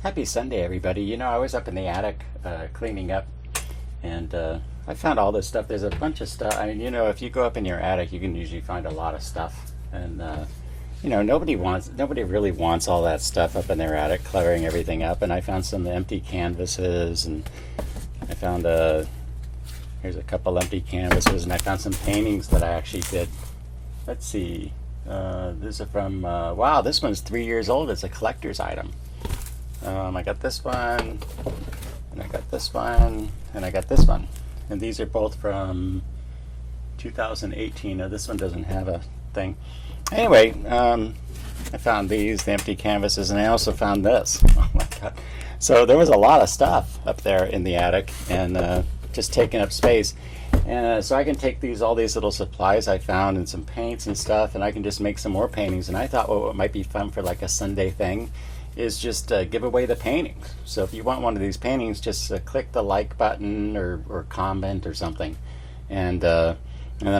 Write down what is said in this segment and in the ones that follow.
Happy Sunday, everybody. You know, I was up in the attic cleaning up, and I found all this stuff. There's a bunch of stuff. I mean, you know, if you go up in your attic, you can usually find a lot of stuff. And, you know, nobody really wants all that stuff up in their attic, cluttering everything up. And I found some empty canvases, and I found here's a couple empty canvases, and I found some paintings that I actually did. Let's see. These are from, wow, this one's 3 years old. It's a collector's item. I got this one, and I got this one, and I got this one. And these are both from 2018. Now, this one doesn't have a thing. Anyway, I found these, the empty canvases, and I also found this. Oh my God. So there was a lot of stuff up there in the attic, and just taking up space. And so I can take all these little supplies I found and some paints and stuff, and I can just make some more paintings. And I thought, well, what might be fun for like a Sunday thing is just give away the paintings. So if you want one of these paintings, just click the like button or comment or something, and then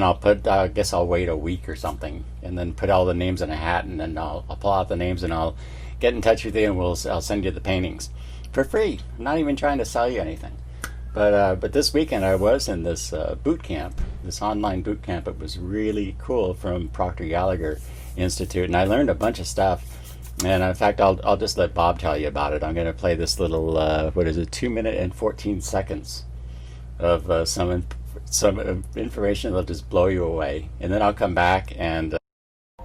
I guess I'll wait a week or something, and then put all the names in a hat, and then I'll pull out the names, and I'll get in touch with you, and I'll send you the paintings for free. I'm not even trying to sell you anything. But this weekend I was in this boot camp, this online boot camp. It was really cool, from Proctor Gallagher Institute, and I learned a bunch of stuff. And in fact, I'll just let Bob tell you about it. I'm going to play this little 2 minute and 14 seconds of some information that'll just blow you away, and then I'll come back and.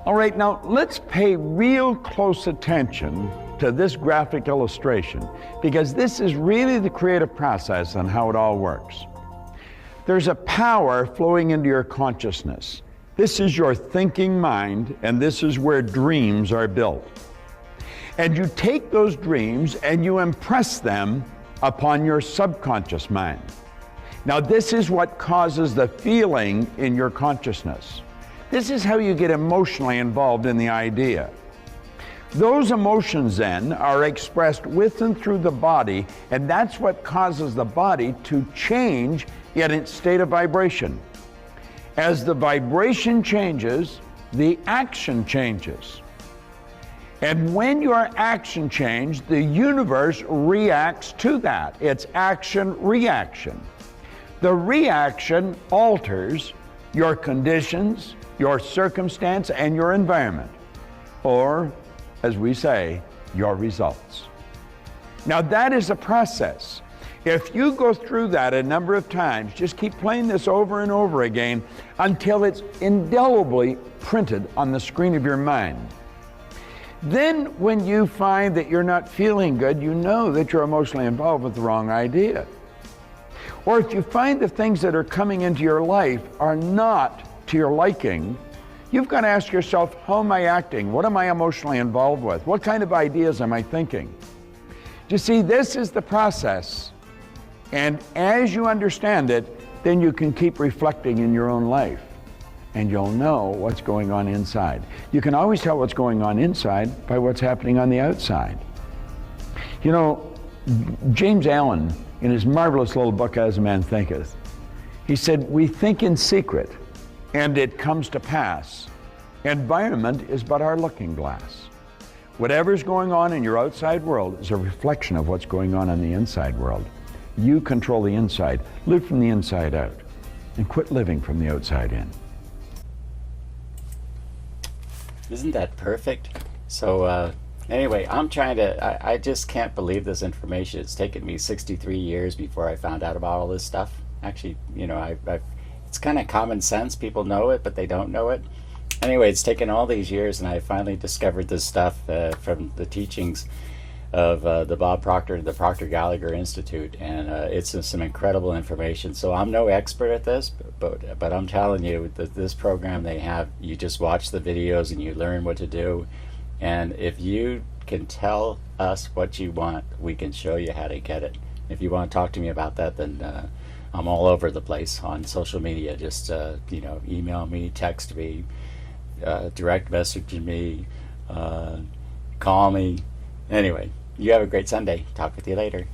All right, now let's pay real close attention to this graphic illustration, because this is really the creative process and how it all works. There's a power flowing into your consciousness. This is your thinking mind, and this is where dreams are built. And you take those dreams and you impress them upon your subconscious mind. Now, this is what causes the feeling in your consciousness. This is how you get emotionally involved in the idea. Those emotions then are expressed with and through the body, and that's what causes the body to change in its state of vibration. As the vibration changes, the action changes. And when your action changes, the universe reacts to that. It's action-reaction. The reaction alters your conditions, your circumstance, and your environment, or, as we say, your results. Now, that is a process. If you go through that a number of times, just keep playing this over and over again until it's indelibly printed on the screen of your mind. Then when you find that you're not feeling good, you know that you're emotionally involved with the wrong idea. Or if you find the things that are coming into your life are not to your liking, you've got to ask yourself, how am I acting? What am I emotionally involved with? What kind of ideas am I thinking? You see, this is the process. And as you understand it, then you can keep reflecting in your own life, and you'll know what's going on inside. You can always tell what's going on inside by what's happening on the outside. You know, James Allen, in his marvelous little book, As a Man Thinketh, he said, we think in secret, and it comes to pass. Environment is but our looking glass. Whatever's going on in your outside world is a reflection of what's going on in the inside world. You control the inside. Live from the inside out, and quit living from the outside in. Isn't that perfect? So anyway, I just can't believe this information. It's taken me 63 years before I found out about all this stuff. Actually, you know, it's kind of common sense. People know it, but they don't know it. Anyway, it's taken all these years, and I finally discovered this stuff from the teachings of the Bob Proctor, the Proctor Gallagher Institute, and it's some incredible information. So I'm no expert at this, but I'm telling you that this program they have, you just watch the videos and you learn what to do, and if you can tell us what you want, we can show you how to get it. If you want to talk to me about that, then I'm all over the place on social media. Just you know, email me, text me, direct message me, call me. Anyway, you have a great Sunday. Talk with you later.